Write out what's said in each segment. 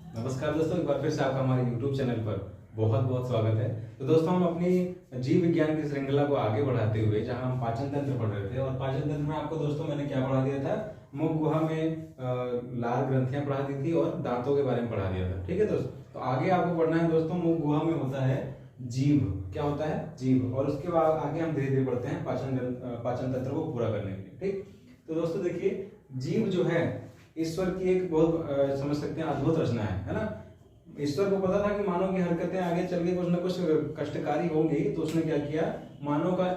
नमस्कार दोस्तों, एक बार फिर से आपका हमारे YouTube चैनल पर बहुत बहुत स्वागत है। तो दोस्तों, हम अपनी जीव विज्ञान की श्रृंखला को आगे बढ़ाते हुए जहां हम पाचन तंत्र पढ़ रहे थे, और पाचन तंत्र में आपको दोस्तों मैंने क्या पढ़ा दिया था, मुख गुहा में लार ग्रंथियां पढ़ा दी थी और दांतों के बारे में पढ़ा दिया था। ठीक है दोस्तों, तो आगे आपको पढ़ना है दोस्तों, मुख गुहा में होता है जीव। क्या होता है? जीव। और उसके बाद आगे हम धीरे धीरे बढ़ते हैं पाचन तंत्र को पूरा करने के लिए। ठीक, तो दोस्तों देखिए, जीव जो है ईश्वर की एक बहुत समझ सकते हैं अद्भुत रचना है ना। ईश्वर को पता था कि मानव की हरकतें आगे चल के कुछ न कुछ कष्टकारी होंगी, तो उसने क्या किया, मानव का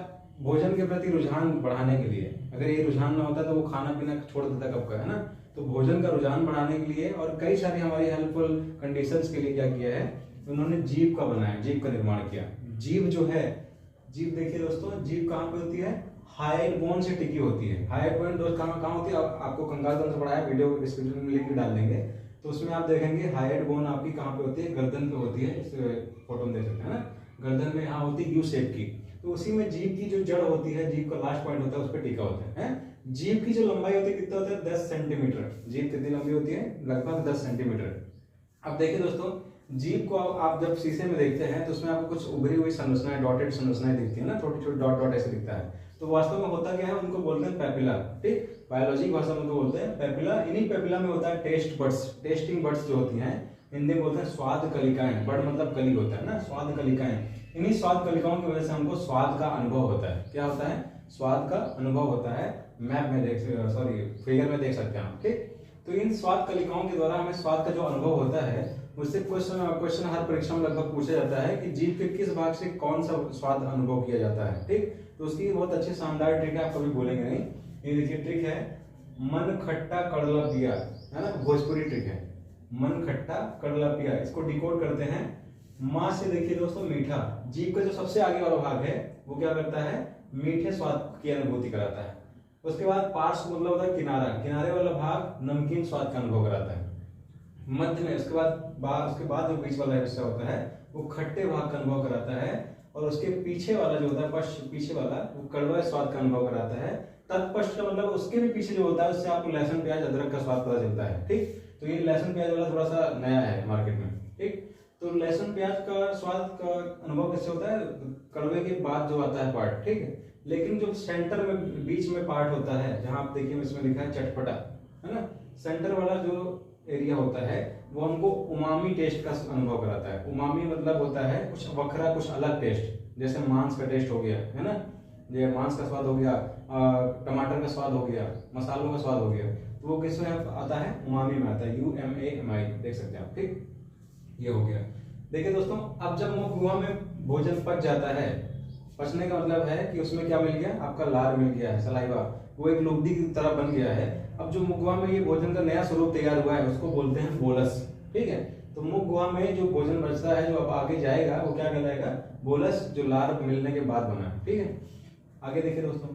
भोजन के प्रति रुझान बढ़ाने के लिए, अगर ये रुझान ना होता तो वो खाना पीना छोड़ देता कब का, है ना। तो भोजन का रुझान बढ़ाने के लिए और कई सारी हमारी हेल्पफुल कंडीशंस के लिए क्या किया है, उन्होंने जीव का बनाया, जीव का निर्माण किया। जीव जो है, जीव देखिए दोस्तों, जीव कहाँ पे होती है? हाइड बोन से टिकी होती है। हाइड बोन दोस्त कहाँ होती है? आपको कंकाल तंत्र पढ़ा है, वीडियो डिस्क्रिप्शन में लिंक डाल देंगे, तो उसमें आप देखेंगे हाइड बोन आपकी कहाँ पे होती है? गर्दन पे होती है। इस फोटो में देख सकते हैं ना, गर्दन में यहाँ होती है यू शेप की। तो उसी में जीव की जो जड़ होती है, जीव का लास्ट पॉइंट होता है, उस पर टिका होता है। जीव की जो लंबाई होती है कितना होता है? 10 सेंटीमीटर। जीव कितनी लंबी होती है? लगभग 10 सेंटीमीटर। अब देखिए दोस्तों, जीव को आप जब शीशे में देखते हैं तो उसमें आपको कुछ उभरी हुई संरचनाएं, डॉटेड संरचनाएं दिखती है ना, छोटी छोटी डॉट डॉट ऐसे दिखता है। तो वास्तव में होता क्या है, उनको बोलते हैं पेपिला। ठीक, बायोलॉजी भाषा में उनको बोलते हैं पेपिला। इन्हीं पेपिला में होता है टेस्ट बड्स, टेस्टिंग बड्स जो होती हैं, हिंदी में बोलते हैं स्वाद कलिकाएं। बड मतलब कली होता है ना, स्वाद कलिकाएं। इन्हीं स्वाद कलिकाओं की वजह से हमको स्वाद का अनुभव होता है। क्या होता है? स्वाद का अनुभव होता है। मैप में फिगर में देख सकते हैं आप। ठीक, तो इन स्वाद कलिकाओं के द्वारा हमें स्वाद का जो अनुभव होता है, उससे क्वेश्चन हर परीक्षा में लगभग पूछा जाता है कि जीव के किस भाग से कौन सा स्वाद अनुभव किया जाता है। ठीक, तो उसकी बहुत अच्छी शानदार ट्रिक है, आप कभी भूलेंगे नहीं। ये देखिए ट्रिक है, मन खट्टा कड़ला पिया, है ना, भोजपुरी ट्रिक है। मन खट्टा कड़ला पिया, इसको डिकोड करते हैं। माँ से देखिए दोस्तों मीठा, जीव का जो सबसे आगे वाला भाग है वो क्या करता है? मीठे स्वाद की अनुभूति कराता है। उसके बाद पार्श्व मतलब होता है किनारा, किनारे वाला भाग नमकीन स्वाद का अनुभव कराता है। मध्य में उसके बाद जो बीच वाला हिस्सा होता है वो खट्टे भाग का अनुभव कराता है। और उसके पीछे वाला जो होता है, पीछे वाला, वो कड़वा स्वाद का अनुभव कराता है। तत्पश्चात का मतलब उसके भी पीछे जो होता है, उससे आपको लहसुन प्याज अदरक का स्वाद पता चलता है। ठीक, तो ये लहसुन प्याज वाला थोड़ा सा नया है मार्केट में। ठीक, तो लहसुन प्याज का स्वाद का अनुभव कैसे होता है? कड़वे के बाद जो आता है पार्ट। ठीक है, लेकिन जो सेंटर में बीच में पार्ट होता है, जहां आप देखिए इसमें लिखा है चटपटा, है ना, सेंटर वाला जो एरिया होता है वो हमको उमामी टेस्ट का अनुभव कराता है। उमामी मतलब होता है कुछ वखरा, कुछ अलग टेस्ट, जैसे मांस का टेस्ट हो गया, है ना, ये मांस का स्वाद हो गया, टमाटर का स्वाद हो गया, मसालों का स्वाद हो गया, तो वो किसमें आता है? उमामी में आता है, UMAMI, देख सकते हैं आप। ठीक, ये हो गया। देखिए दोस्तों, अब जब मुख गुहा में भोजन पच जाता है, पचने का मतलब है कि उसमें क्या मिल गया? आपका लार मिल गया है, सलाइवा, वो एक लुगदी की तरह बन गया है। अब जो मुख गुहा में ये भोजन का नया स्वरूप तैयार हुआ है, उसको बोलते हैं बोलस। ठीक है, तो मुख गुहा में जो भोजन बचता है, जो अब आगे जाएगा, वो क्या कहलाएगा? बोलस, जो लार मिलने के बाद बना। ठीक है, आगे देखिए दोस्तों,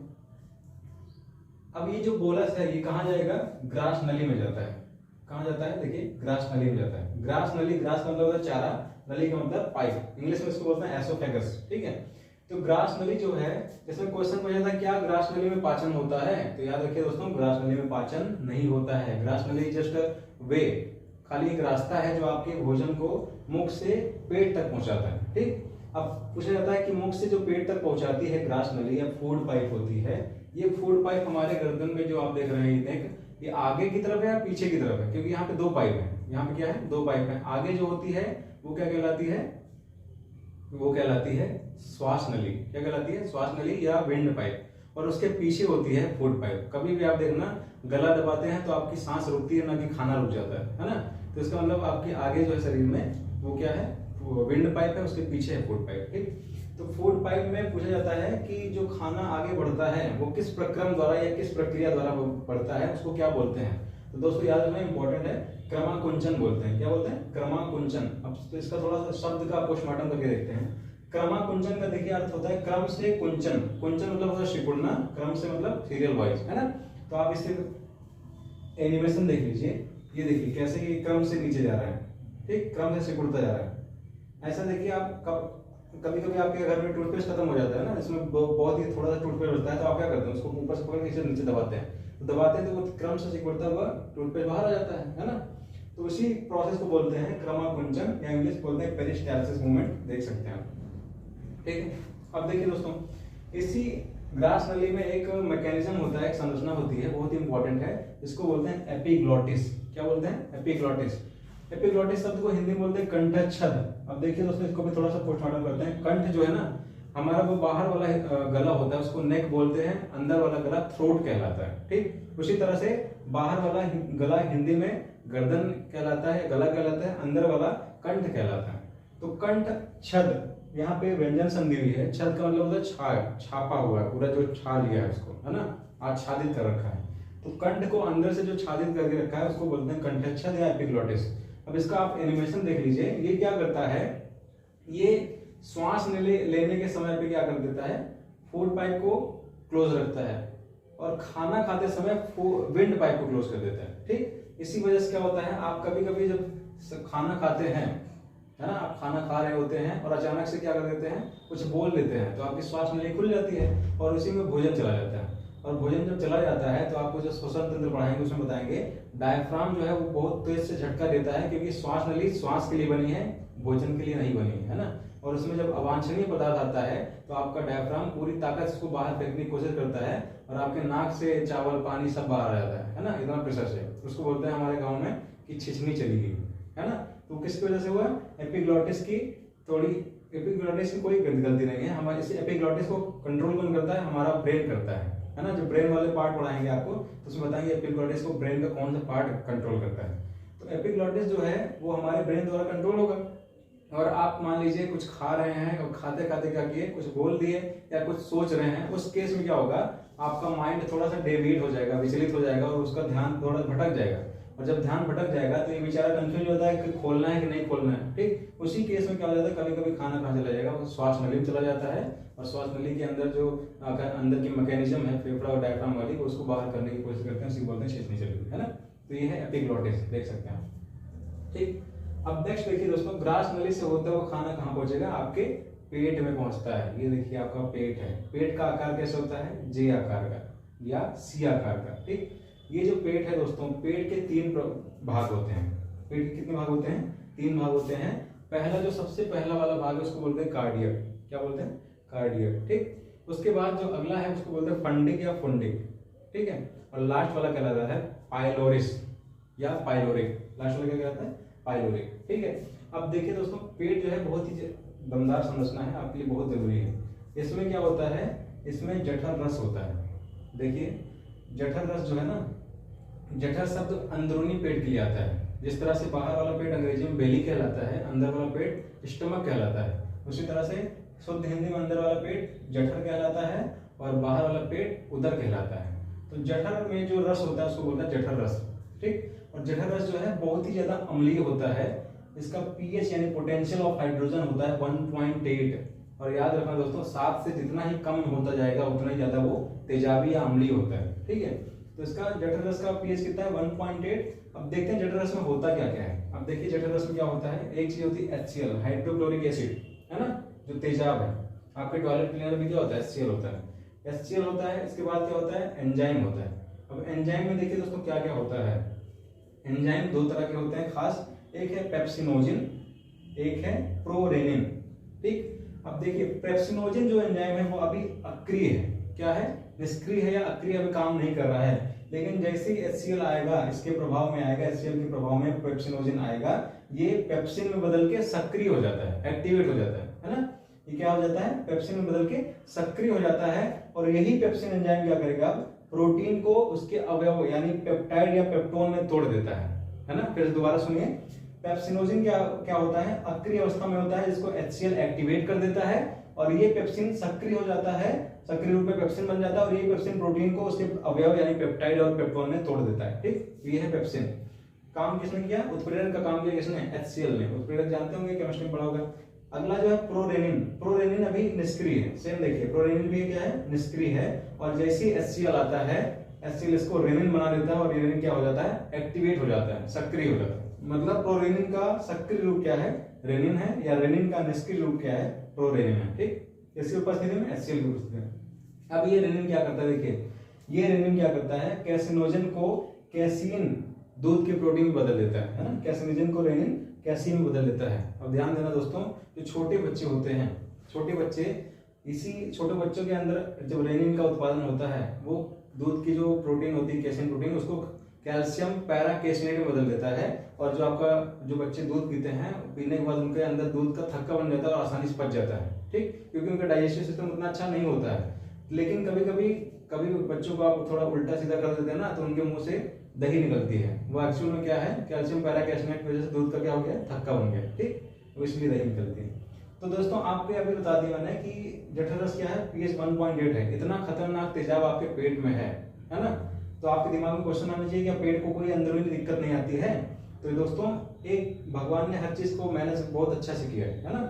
अब ये जो बोलस है ये कहाँ जाएगा? ग्रास नली में जाता है। कहाँ जाता है? देखिए, ग्रास नली में जाता है। ग्रास नली, ग्रास का मतलब होता है चारा, नली का मतलब पाइप, इंग्लिश में इसको बोलते हैं एसोफेगस। ठीक है, तो ग्रास नली जो है, इसमें क्वेश्चन पूछा था क्या ग्रास नली में पाचन होता है? तो याद रखिए दोस्तों, ग्रास नली में पाचन नहीं होता है। ग्रास नली जस्ट वे, खाली एक रास्ता है जो आपके भोजन को मुख से पेट तक पहुंचाता है। ठीक, अब पूछा जाता है कि मुख से जो पेट तक पहुंचाती है ग्रास नली या फूड पाइप होती है, ये फूड पाइप हमारे गर्दन में जो आप देख रहे हैं, ये आगे की तरफ है या पीछे की तरफ है? क्योंकि यहाँ पे दो पाइप है, यहाँ पे क्या है? दो पाइप है। आगे जो होती है वो क्या कहलाती है? वो कहलाती है श्वास नली। क्या कहलाती है? श्वास नली या विंड पाइप। और उसके पीछे होती है फूड पाइप। कभी भी आप देखना, गला दबाते हैं तो आपकी सांस रुकती है, ना कि खाना रुक जाता है ना। तो इसका मतलब आपके आगे जो है शरीर में वो क्या है? विंड पाइप है, उसके पीछे है फूड पाइप। ठीक, तो फूड पाइप में पूछा जाता है कि जो खाना आगे बढ़ता है वो किस प्रक्रम द्वारा या किस प्रक्रिया द्वारा बढ़ता है, उसको क्या बोलते हैं? तो दोस्तों याद रखना इंपॉर्टेंट है, क्रमाकुंचन बोलते हैं। क्या बोलते हैं? क्रमाकुंचन। अब तो इसका थोड़ा सा शब्द का पोस्टमार्टम करके देखते हैं। क्रमाकुंचन का देखिए अर्थ होता है क्रम से कुंचन। कुंचन मतलब होता है सिकुड़ना, क्रम से मतलब सीरियल वाइज, है ना। तो आप इससे एनिमेशन देख लीजिए, ये देखिए कैसे ये क्रम से नीचे जा रहा है। ठीक, क्रम से सिकुड़ता जा रहा है। ऐसा देखिए आप कभी कभी आपके घर में टूथपेस्ट खत्म हो जाता है ना, इसमें बहुत ही थोड़ा सा टूथपेस्ट बचता है, तो आप क्या करते हैं? उसको ऊपर से पकड़ के नीचे दबाते हैं, तो दबाते हैं तो वो क्रम से सिकुड़ता हुआ टूथपेस्ट बाहर आ जाता है ना। तो उसी प्रोसेस को बोलते हैं क्रमाकुंचन या इंग्लिश बोलते हैं पेरिस्टाल्सिस मूवमेंट, देख सकते हैं आप। ठीक है, अब देखिए दोस्तों, इसी ग्रास नली में एक मैकेनिज्म होता है, एक संरचना होती है, बहुत ही इंपॉर्टेंट है, इसको बोलते हैं एपिग्लॉटिस। क्या बोलते हैं? एपिग्लॉटिस। एपिग्लॉटिस शब्द को हिंदी में बोलते हैं कंठच्छद। अब देखिए दोस्तों, इसको भी थोड़ा सा पोस्टमार्टम करते हैं। कंठ जो है ना, हमारा वो बाहर वाला गला होता है, उसको नेक बोलते हैं, अंदर वाला गला थ्रोट कहलाता है। ठीक, उसी तरह से बाहर वाला गला हिंदी में गर्दन कहलाता है, गला कहलाता है, अंदर वाला कंठ कहलाता है। तो कंठ छद, यहाँ पे व्यंजन संधि हुई है। छद का मतलब होता है छापा हुआ है, पूरा जो छा लिया है उसको, है ना, आच्छादित कर रखा है। तो कंठ को अंदर से जो छादित करके रखा है उसको बोलते हैं कंठच्छद या एपिग्लॉटिस। अब इसका आप एनिमेशन देख लीजिए, ये क्या करता है, ये श्वास लेने के समय पे क्या कर देता है, फूड पाइप को क्लोज रखता है, और खाना खाते समय विंड पाइप को क्लोज कर देता है। ठीक, इसी वजह से क्या होता है, आप कभी कभी जब खाना खाते हैं, है ना, आप खाना खा रहे होते हैं और अचानक से क्या कर देते हैं, कुछ बोल देते हैं, तो आपकी श्वास नली खुल जाती है और उसी में भोजन चला जाता है। और भोजन जब चला जाता है तो आपको जो श्वसन तंत्र पढ़ाएंगे उसमें बताएंगे, डायफ्राम जो है वो बहुत तेज से झटका देता है, क्योंकि श्वास नली श्वास के लिए बनी है, भोजन के लिए नहीं बनी है ना। और उसमें जब अवांछनीय पदार्थ आता है तो आपका डायफ्राम पूरी ताकत से उसको बाहर फेंकने की कोशिश करता है, और आपके नाक से चावल पानी सब बाहर आ जाता है ना, इतना प्रेशर से। उसको बोलते हैं हमारे गाँव में कि छिछनी चली गई, है ना। तो किसकी वजह से हुआ? एपिग्लॉटिस की थोड़ी, एपिग्लॉटिस की कोई गलती नहीं है, हमारे इस एपिग्लॉटिस को कंट्रोल कौन करता है? हमारा ब्रेन करता है ना। जो ब्रेन वाले पार्ट पढ़ाएंगे आपको तो उसमें बताएंगे एपिग्लॉटिस को ब्रेन का कौन सा पार्ट कंट्रोल करता है। तो एपिग्लॉटिस जो है वो हमारे ब्रेन द्वारा कंट्रोल होगा। और आप मान लीजिए कुछ खा रहे हैं और खाते खाते क्या किए, कुछ बोल दिए या कुछ सोच रहे हैं, उस केस में क्या होगा, आपका माइंड थोड़ा सा डेविएट हो जाएगा, विचलित हो जाएगा, और उसका ध्यान थोड़ा भटक जाएगा। और जब ध्यान भटक जाएगा तो ये बेचारा कंफ्यूज होता है कि खोलना है कि नहीं खोलना है। ठीक, उसी केस में क्या हो जाता है, कभी कभी खाना कहाँ चला जाएगा, वो श्वास नली में चला जाता है, और श्वास नली के अंदर जो अंदर की मैकेनिज्म है फेफड़ा और डायफ्राम वाली, वो उसको बाहर करने की कोशिश करते हैं, उसी बोलते हैं छिछनी चली गई, है ना। तो ये है एपिग्लॉटिस, देख सकते हैं आप। ठीक, अब नेक्स्ट देखिए दोस्तों, ग्रास नली से होता हुआ खाना कहाँ पहुंचेगा? आपके पेट में पहुंचता है। ये देखिए आपका पेट है, पेट का आकार कैसे होता है? जे आकार का या सी आकार का। ठीक, ये जो पेट है दोस्तों, पेट के 3 भाग होते हैं। पेट के कितने भाग होते हैं? 3 भाग होते हैं। पहला जो सबसे पहला वाला भाग है उसको बोलते हैं कार्डियक। क्या बोलते हैं? कार्डियक। ठीक, उसके बाद जो अगला है उसको बोलते हैं फंडिक या फुंडिक। ठीक है, और लास्ट वाला कहलाता है पाइलोरिस या पाइलोरिक। लास्ट वाला क्या कहलाता है? पाइलोरिक। ठीक है, अब देखिए दोस्तों, पेट जो है बहुत ही दमदार संरचना है, आपके लिए बहुत जरूरी है। इसमें क्या होता है? इसमें जठर रस होता है। देखिए जठर रस जो है ना, जठर शब्द अंदरूनी पेट के लिए आता है। जिस तरह से बाहर वाला पेट अंग्रेजी में बेली कहलाता है, अंदर वाला पेट स्टमक कहलाता है, उसी तरह से शुद्ध हिंदी में अंदर वाला पेट जठर कहलाता है और बाहर वाला पेट उदर कहलाता है। तो जठर में जो रस होता है उसको बोलता है जठर रस। ठीक, और जठर रस जो है बहुत ही ज्यादा अम्लीय होता है। इसका पीएच यानी पोटेंशियल ऑफ हाइड्रोजन होता है 1.8, और याद रखना दोस्तों 7 से जितना ही कम होता जाएगा उतना ही ज्यादा वो तेजाबी या अम्लीय होता है। ठीक है, तो इसका जठर रस का पीएच कितना है? 1.8। अब देखते हैं जठर रस में होता क्या क्या है। अब देखिए जठर रस में क्या होता है, एक चीज होती है HCl, हाइड्रोक्लोरिक एसिड, है ना, जो तेजाब है। आपके टॉयलेट क्लीनर में क्या होता है? HCl होता है। HCl होता है। इसके बाद क्या होता है? एंजाइम होता है। अब एंजाइम में देखिए दोस्तों क्या क्या होता है। एंजाइम 2 तरह के होते हैं खास, एक है पेप्सिनोजिन, एक है प्रोरेनिन। ठीक, अब देखिए पेप्सिनोजिन जो एंजाइम है वो अभी अक्रिय है। क्या है? निष्क्रिय है या अक्रिय, अभी काम नहीं कर रहा है। लेकिन जैसे ही HCl आएगा, इसके प्रभाव में आएगा, HCl के प्रभाव में पेप्सिनोजिन आएगा, ये पेप्सिन में बदल के सक्रिय हो जाता है, एक्टिवेट हो जाता है ना। ये क्या हो जाता है? पेप्सिन में बदल के सक्रिय हो जाता है। और यही पेप्सिन एंजाइम क्या करेगा? प्रोटीन को उसके अवयव यानी पेप्टाइड या पेप्टोन में तोड़ देता है ना। फिर दोबारा सुनिए, पेप्सिनोजिन क्या होता है? अक्रिय अवस्था में होता है, जिसको HCl एक्टिवेट कर देता है, और ये पेप्सिन सक्रिय हो जाता है, सक्रिय रूप में पेप्सिन बन जाता है, और ये पेप्सिन प्रोटीन को उसके अवयव यानी पेप्टाइड और पेप्टोन में तोड़ देता है। ठीक, ये है पेप्सिन। काम किसने किया? उत्प्रेरक का काम किया किसने? HCl ने। उत्प्रेरक जानते होंगे, केमिस्ट्री में पढ़ा होगा। अगला जो है प्रोरेनिन। प्रोरेनिन अभी निष्क्रिय है। सेम देखिए, प्रोरेनिन भी क्या है? निष्क्रिय है। और जैसे ही HCl आता है, HCl इसको रेनिन बना देता है, और रेनिन क्या हो जाता है? एक्टिवेट हो जाता है, सक्रिय हो जाता है। मतलब प्रोरेनिन का सक्रिय रूप क्या है? रेनिन है, या रेनिन का निष्क्रिय रूप क्या है? प्रोरेनिन है। ठीक, इसकी उपस्थिति में HCl की उपस्थिति में। अब ये रेनिन क्या करता है? देखिए ये रेनिन क्या करता है? कैसिनोजन को कैसीन दूध के प्रोटीन में बदल देता है ना, कैसिनिजन को रेनिन कैसीन में बदल देता है। अब ध्यान देना दोस्तों, जो छोटे बच्चे होते हैं, छोटे बच्चे, इसी छोटे बच्चों के अंदर जब रेनिन का उत्पादन होता है, वो दूध की जो प्रोटीन होती है कैसीन प्रोटीन, उसको कैल्शियम पैरा कैसिनेट में बदल देता है। और जो आपका जो बच्चे दूध पीते हैं, पीने के बाद उनके अंदर दूध का थक्का बन जाता है और आसानी से पच जाता है, ठीक, क्योंकि उनका डाइजेस्टिव सिस्टम उतना अच्छा नहीं होता है। लेकिन कभी बच्चों को आप थोड़ा उल्टा सीधा कर देते हैं ना, तो उनके मुंह से दही निकलती है, वो एक्चुअल में क्या है, कैल्शियम पैरा कैसिनेट की वजह से दूध का क्या हो गया, थक्का बन गया, ठीक, वो इसलिए दही निकलती है। तो दोस्तों आपको अभी बता दिया मैंने कि जठररस क्या है, पीएच 1.8 है, इतना खतरनाक तेजाब आपके पेट में है ना। तो आपके दिमाग में क्वेश्चन आना चाहिए, क्या पेट को कोई अंदरूनी दिक्कत नहीं आती है? तो दोस्तों एक भगवान ने हर चीज को मैनेज बहुत अच्छा से किया है ना।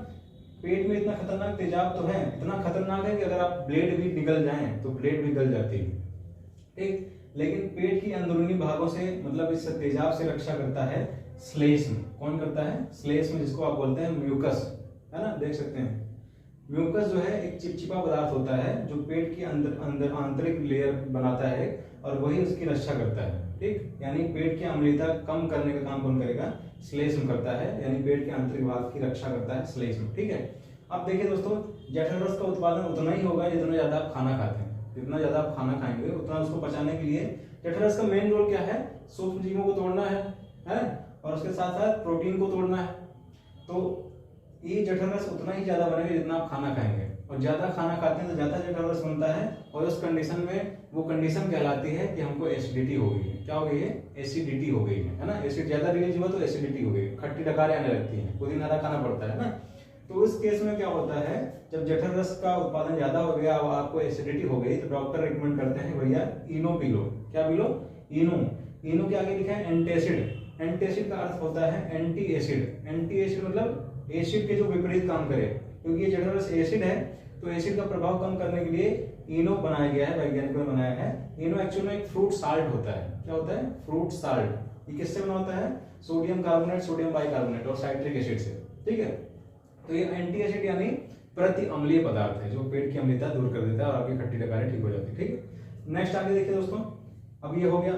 पेट में इतना खतरनाक तेजाब तो है, इतना खतरनाक है कि अगर आप ब्लेड भी निकल जाएं तो ब्लेड भी गल जाती है, ठीक। लेकिन पेट की अंदरूनी भागों से, मतलब इस तेजाब से रक्षा करता है श्लेष्म। कौन करता है? श्लेष्म, जिसको आप बोलते हैं म्यूकस, है ना, देख सकते हैं। म्यूकस जो है एक चिपचिपा पदार्थ होता है जो पेट की अंदर आंतरिक लेयर बनाता है और वही उसकी रक्षा करता है, ठीक। यानी पेट की अम्लता कम करने का काम कौन करेगा? श्लेष्म करता है, यानी पेट के आंतरिक भाग की रक्षा करता है श्लेष्म, ठीक है। अब देखिए दोस्तों, जठररस का उत्पादन उतना ही होगा जितना ज्यादा आप खाना खाते हैं। जितना ज्यादा आप खाना खाएंगे उतना उसको पचाने के लिए जठररस का मेन रोल क्या है? सूक्ष्म जीवों को तोड़ना है, और उसके साथ साथ प्रोटीन को तोड़ना है। तो ये जठररस उतना ही ज्यादा बनेगा जितना आप खाना खाएंगे, और ज्यादा खाना खाते हैं तो ज्यादा जठररस बनता है, और उस कंडीशन में वो कंडीशन कहलाती है कि हमको एसिडिटी हो गई है। क्या हो गई है? एसिडिटी हो गई है ना। एसिड ज्यादा रिलीज हुआ तो एसिडिटी हो गई, खट्टी डकारें आने लगती हैं, पुदीना खाना पड़ता है ना। तो उस केस में क्या होता है, जब जठररस का उत्पादन ज्यादा हो गया और आपको एसिडिटी हो गई, तो डॉक्टर रिकमेंड करते हैं भैया इनो पी लो। क्या पी लो? इनो के आगे लिखा है एंटासिड। एंटासिड का अर्थ होता है एंटी एसिड। एंटी एसिड मतलब एसिड के जो विपरीत काम करे, क्योंकि ये जठररस एसिड है, तो एसिड का प्रभाव कम करने के लिए इनो बनाया गया है, वैज्ञानिकों ने बनाया है। इनो एक्चुअल में एक फ्रूट साल्ट होता है। क्या होता है? Fruit salt. ये किससे बना होता है? सोडियम कार्बोनेट, सोडियम बाइकार्बोनेट और साइट्रिक एसिड से, ठीक है। तो ये एंटी एसिड यानी प्रति अम्लीय पदार्थ है जो पेट की अम्लता दूर कर देता है और आपकी खट्टी डकारें ठीक हो जाती है, ठीक है। नेक्स्ट आगे देखिए दोस्तों, अब ये हो गया।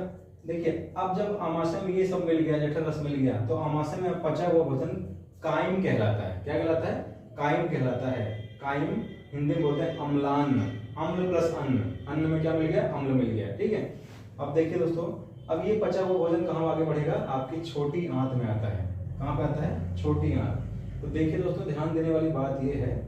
देखिए अब जब आमाशय में ये सब मिल गया, जठररस मिल गया, तो आमाशय में पचा हुआ भोजन काइम कहलाता है। क्या कहलाता है? काइम कहलाता है। काइम हिंदी में बोलते हैं अम्लान्न, अम्ल प्लस अन्न, अन्न में क्या मिल गया? अम्ल मिल गया, ठीक है। अब देखिए दोस्तों, अब ये पचा हुआ भोजन कहाँ आगे बढ़ेगा? आपकी छोटी आंत में आता है। कहाँ पे आता है? छोटी आंत। तो देखिए दोस्तों, ध्यान देने वाली बात ये है,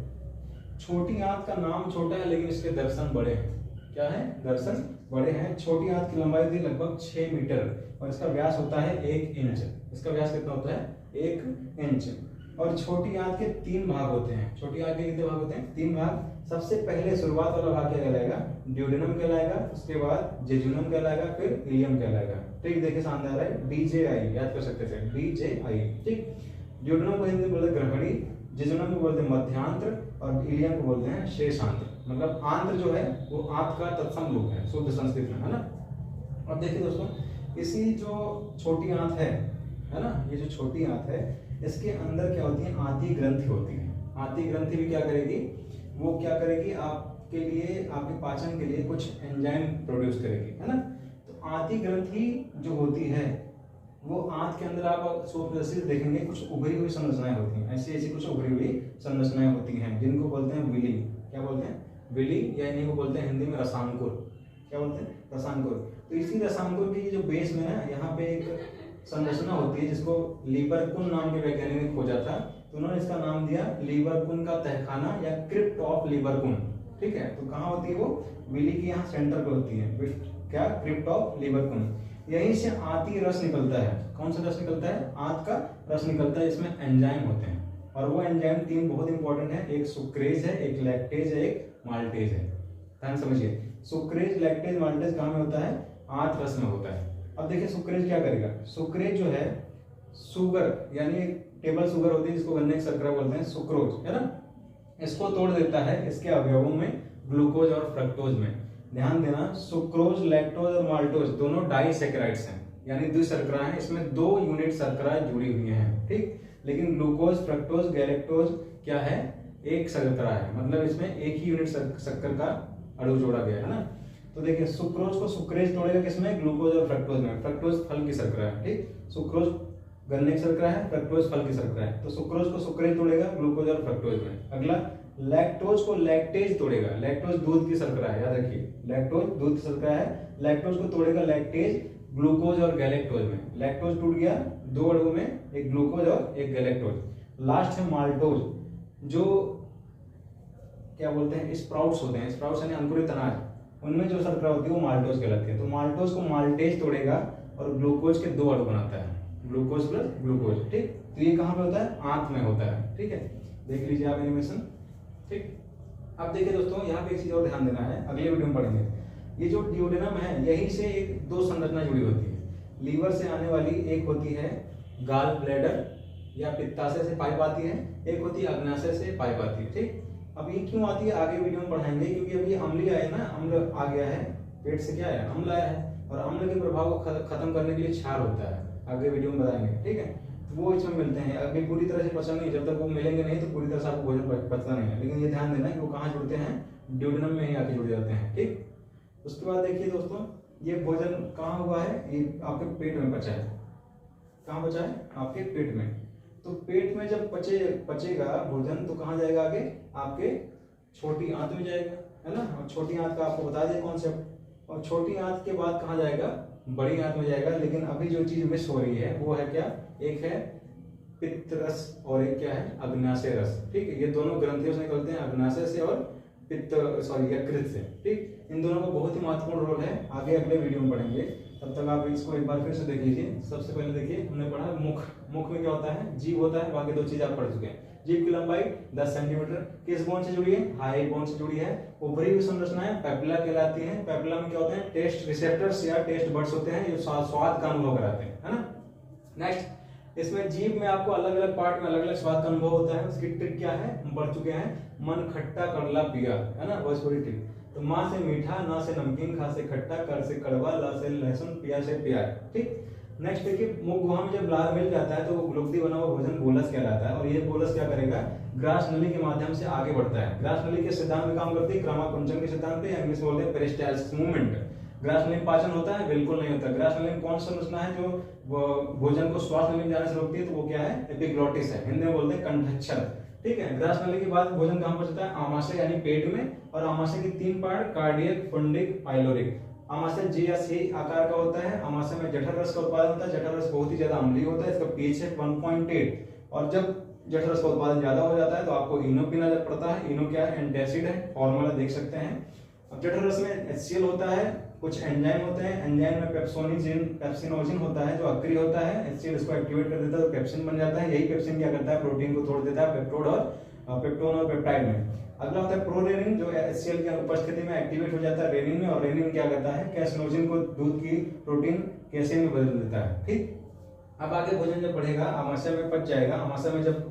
छोटी आंत का नाम छोटा है लेकिन इसके दर्शन बड़े हैं। क्या है? दर्शन बड़े हैं। छोटी आंत की लंबाई होती है लगभग 6 मीटर और इसका व्यास होता है 1 इंच। इसका व्यास कितना होता है? 1 इंच। और छोटी आंत के 3 भाग होते हैं। छोटी आंत के कितने भाग होते हैं? 3 भाग। सबसे पहले शुरुआत वाला भाग क्या कहलाएगा? ड्यूडेनम कहलाएगा, उसके बाद जेजुनम कहलाएगा, फिर इलियम कहलाएगा, ठीक। देखिए सामने आ रहा है DJI, याद कर सकते थे DJI, ठीक। ड्यूडेनम को हिंदी में बोलते हैं ग्रहणी, जेजुनम को बोलते हैं मध्यांत्र और इलियम को बोलते हैं शेषांत्र। मतलब आंत्र जो है वो आंत का तत्सम रूप है शुद्ध संस्कृत में, है ना। अब देखिए दोस्तों, इसी जो छोटी आंत है ना, ये जो छोटी आंत है, इसके अंदर क्या होती है? आंतीय ग्रंथि होती है। आंतीय ग्रंथि भी क्या करेगी? वो क्या करेगी? आपके लिए, आपके पाचन के लिए कुछ एंजाइम प्रोड्यूस करेगी, है ना। तो आंतीय ग्रंथि जो होती है वो आंत के अंदर आप सूक्ष्म देखेंगे कुछ उभरी हुई संरचनाएं होती हैं। ऐसी ऐसी कुछ उभरी हुई संरचनाएं होती हैं जिनको बोलते हैं विली। क्या बोलते हैं? विली, या इन्हीं को बोलते हैं हिंदी में रसांकुर। क्या बोलते हैं? रसांकुर। तो इसी रसांकुर की जो बेस में है, यहाँ पे एक संरचना होती है जिसको लीबरकुन नाम के वैज्ञानिक ने खोजा था, तो उन्होंने इसका नाम दिया लीबरकुन का तहखाना या क्रिप्ट ऑफ लीबरकुन, ठीक है। तो कहाँ होती है वो? विली की यहाँ सेंटर पे होती है। क्या? Crypt of Lieberkuhn. यहीं से आंतीय रस निकलता है। कौन सा रस निकलता है? आंत का रस निकलता है। इसमें एंजाइम होते हैं और वो एंजाइम 3 बहुत इंपॉर्टेंट है। एक सुक्रेज है, एक लैक्टेज है, एक माल्टेज है। ध्यान समझिए, सुक्रेज, लैक्टेज, माल्टेज कहाँ में होता है? आंत रस में होता है। अब देखिए सुक्रेज क्या करेगा? सुक्रेज जो है शुगर, यानी टेबल शुगर होती है जिसको गन्ने की शर्करा बोलते हैं, सुक्रोज, है ना, इसको तोड़ देता है इसके अवयवों में, ग्लूकोज और फ्रक्टोज में। ध्यान देना, सुक्रोज, लैक्टोज और माल्टोज दोनों डाइसैकेराइड्स हैं, यानी द्विशर्करा हैं। इसमें 2 यूनिट शर्करा जुड़ी हुई हैं, ठीक। लेकिन ग्लूकोज, फ्रक्टोज, गैलेक्टोज क्या है? एक शर्करा है, मतलब इसमें एक ही यूनिट शक्कर का अणु जोड़ा गया है ना। तो देखिए सुक्रोज को सुक्रेज तोड़ेगा किसमें, ग्लूकोज और फ्रक्टोज में। फ्रक्टोज फल की शर्करा है, ठीक, सुक्रोज गन्ने की शर्करा है, फ्रक्टोज फल की शर्करा है, तो सुक्रोज को सुक्रेज तोड़ेगा ग्लूकोज और फ्रक्टोज में। अगला लैक्टोज को लैक्टेज तोड़ेगा, लैक्टोज दूध की शर्करा है, याद रखिए लैक्टोज दूध की शर्करा है, लैक्टोज को तोड़ेगा लैक्टेज ग्लूकोज और गैलेक्टोज में। लैक्टोज टूट गया दो अणु में, एक ग्लूकोज और एक गैलेक्टोज। लास्ट है माल्टोज, जो क्या बोलते हैं स्प्राउट्स होते हैं, स्प्राउट्स यानी अंकुरित अनाज, उनमें जो शर्करा होती है वो माल्टोज कहलाती है। तो माल्टोज को माल्टेज तोड़ेगा और ग्लूकोज के दो अणु बनाता है, ग्लूकोज प्लस ग्लूकोज, ठीक। तो ये कहाँ पे होता है, आंत में होता है, ठीक है, देख लीजिए आप एनिमेशन, ठीक। अब देखिए दोस्तों यहाँ पे एक चीज और ध्यान देना है, अगले वीडियो में पढ़ेंगे। ये जो ड्यूडेनम है यही से एक दो संरचना जुड़ी होती है। लीवर से आने वाली एक होती है गाल ब्लैडर या पित्ताशय से पाइप आती है, एक होती है अग्नाशय से पाइप आती है, ठीक। अब ये क्यों आती है आगे वीडियो में पढ़ाएंगे, क्योंकि अभी अम्लीय आया ना, अम्ल आ गया है पेट से, क्या है अम्ल आया है, और अम्ल के प्रभाव को खत्म करने के लिए क्षार होता है, आगे वीडियो में बताएंगे, ठीक है। तो वो इसमें मिलते हैं, अभी पूरी तरह से पचन नहीं, जब तक वो मिलेंगे नहीं तो पूरी तरह से आपको भोजन पचता नहीं है। लेकिन ये ध्यान देना कि वो कहाँ जुड़ते हैं, ड्यूडेनम में ही आके जुड़ जाते हैं, ठीक। उसके बाद देखिए दोस्तों ये भोजन कहाँ हुआ है, ये आपके पेट में बचा है। कहाँ बचा है, आपके पेट में। तो पेट में जब पचेगा भोजन तो कहाँ जाएगा आगे, आपके छोटी आंत में जाएगा, है ना। और छोटी आंत का आपको बता दिया कॉन्सेप्ट, और छोटी आंत के बाद कहाँ जाएगा, बड़ी आंत में जाएगा। लेकिन अभी जो चीज मिस हो रही है वो है क्या, एक है पित्त रस और एक क्या है, अग्नाशय रस, ठीक है। ये दोनों ग्रंथियों से निकलते हैं, अग्नाशय से और पित्त सॉरी यकृत से, ठीक। इन दोनों का बहुत ही महत्वपूर्ण रोल है, आगे अगले वीडियो में पढ़ेंगे। तब तक आप इसको एक बार फिर से देख लीजिए। सबसे पहले देखिए हमने पढ़ा मुख, मुख में क्या होता है, जीभ होता है, बाकी दो चीज आप पढ़ चुके हैं। जीभ की लंबाई 10 सेंटीमीटर, किस बोन से जुड़ी है, हाई बोन से जुड़ी है। ऊपरी संरचनाएं पेपिला कहलाती हैं। पेपिला में क्या होते हैं, टेस्ट रिसेप्टर्स या टेस्ट बड्स होते हैं, जो स्वाद का अनुभव कराते हैं, है ना। नेक्स्ट, इसमें जीभ में आपको अलग अलग पार्ट में अलग अलग स्वाद का अनुभव होता है। उसकी ट्रिक क्या है, हम पढ़ चुके हैं, मन खट्टा करला पिया, है ना, बस पूरी ट्रिक। तो माँ से मीठा, ना से नमकीन, खा से खट्टा, कर से कड़वा, ला से लहसुन, पिया से प्याज, ठीक। नेक्स्ट देखिए मुख गुहा में जब लार मिल जाता है तो वो ग्लुगदी बना हुआ भोजन बोलस कहलाता है। और ये बोलस क्या करेगा, ग्रास नली के माध्यम से आगे बढ़ता है। ग्रास नली के सिद्धांत में काम करती है, क्रमाकुंचन के सिद्धांत पे, इंग्लिश में बोलते हैं पेरिस्टाल्सिस मूवमेंट। ग्रास नली में पाचन होता है, बिल्कुल नहीं होता। ग्रास नली में कौन सा संरचना है जो भोजन को श्वास नली में जाने से रोकती है, तो वो क्या है, एपिग्लॉटिस है, हिंदी में बोलते हैं कंठच्छर, ठीक है। ग्रास नली के बाद भोजन कहां पहुंचता है, आमाशय यानी पेट में। और आमाशय के तीन पार्ट, कार्डियक, फंडिक, पाइलोरिक। आमाशय जे या सी आकार का होता है। आमाशय में जठर रस का उत्पादन होता है। जठर रस बहुत ही ज्यादा अम्लीय होता है, इसका पीएच है 1.8। और जब जठर रस का उत्पादन ज्यादा हो जाता है तो आपको इनो पीना पड़ता है। इनो क्या है, एंटासिड है, फॉर्मूला देख सकते हैं। अब जठर रस में HCl होता है, कुछ एंजाइम होते हैं। एंजाइम में पेप्सिनोजिन होता है जो अक्रिय होता है। HCl इसको एक्टिवेट कर देता है तो पेप्सिन बन जाता है। यही पेप्सिन क्या करता है, प्रोटीन को तोड़ देता है पेप्टोन और पेप्टाइड में। अगला होता है प्रोरेनिन, जो HCl की उपस्थिति में एक्टिवेट हो जाता है रेनिन में। और रेनिन क्या करता है, कैसिनोजिन को दूध की प्रोटीन कैसेन में बदल देता है, ठीक। अब आगे भोजन जब बढ़ेगा, आमाशय में पच जाएगा। आमाशय में जब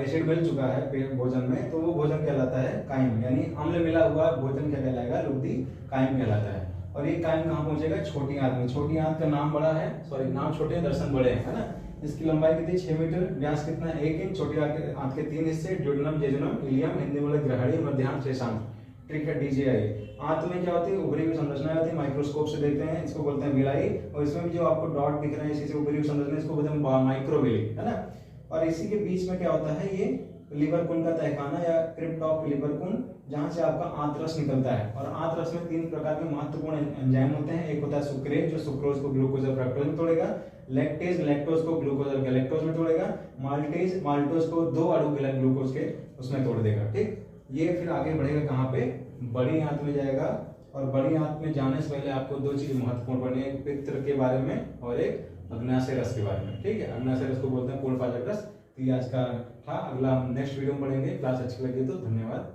एसिड मिल चुका है भोजन में तो वो भोजन कहलाता है काइम, यानी अम्ल मिला हुआ भोजन क्या कहलाएगा, लुगदी काइम कहलाता है। और ये काइम कहाँ पहुंचेगा, छोटी आंत में। छोटी आंत का नाम बड़ा है, सॉरी नाम छोटे हैं, दर्शन बड़े हैं, है ना। इसकी लंबाई कितनी, 6 मीटर, व्यास कितना, 1 इंच। छोटी आंत के 3 हिस्से, ड्यूडेनम, जेजुनम, इलियम, हिंदी में ग्रहणी, मध्यांश, शेषांश। ट्रिक है DJI। आंत में क्या होती है, ऊपरी हुई संरचना होती है, माइक्रोस्कोप से देखते हैं, इसको बोलते हैं विलाई। और इसमें भी जो आपको डॉट दिख रहे हैं इसी से ऊपरी हुई संरचना, इसको बोलते हैं माइक्रोविली, है ना। और इसी के बीच में क्या होता है, ये लिवर कुंड का तहखाना या क्रिप्ट ऑफ लिवर कुंड, जहां से आपका आंतरस निकलता है। और आंतरस में 3 प्रकार के महत्वपूर्ण एंजाइम होते हैं। एक होता है सुक्रेज, जो सुक्रोज को ग्लूकोज और फ्रक्टोज में तोड़ेगा। लैक्टेज, लैक्टोज को ग्लूकोज और गैलेक्टोज में तोड़ेगा। माल्टेज, माल्टोज को 2 अणु ग्लूकोज के उसमें तोड़ देगा, ठीक। ये फिर आगे बढ़ेगा कहाँ पे, बड़ी आंत में जाएगा। और बड़ी आंत में जाने से पहले आपको 2 चीज महत्वपूर्ण पढ़नी है, एक पित्त के बारे में और एक अग्नाशय रस के बारे में, ठीक है। अग्नाशय रस को बोलते हैं पूर्ण पाचक रस। तो ये आज का था, अगला हम नेक्स्ट वीडियो में पढ़ेंगे। क्लास अच्छी लगी तो धन्यवाद।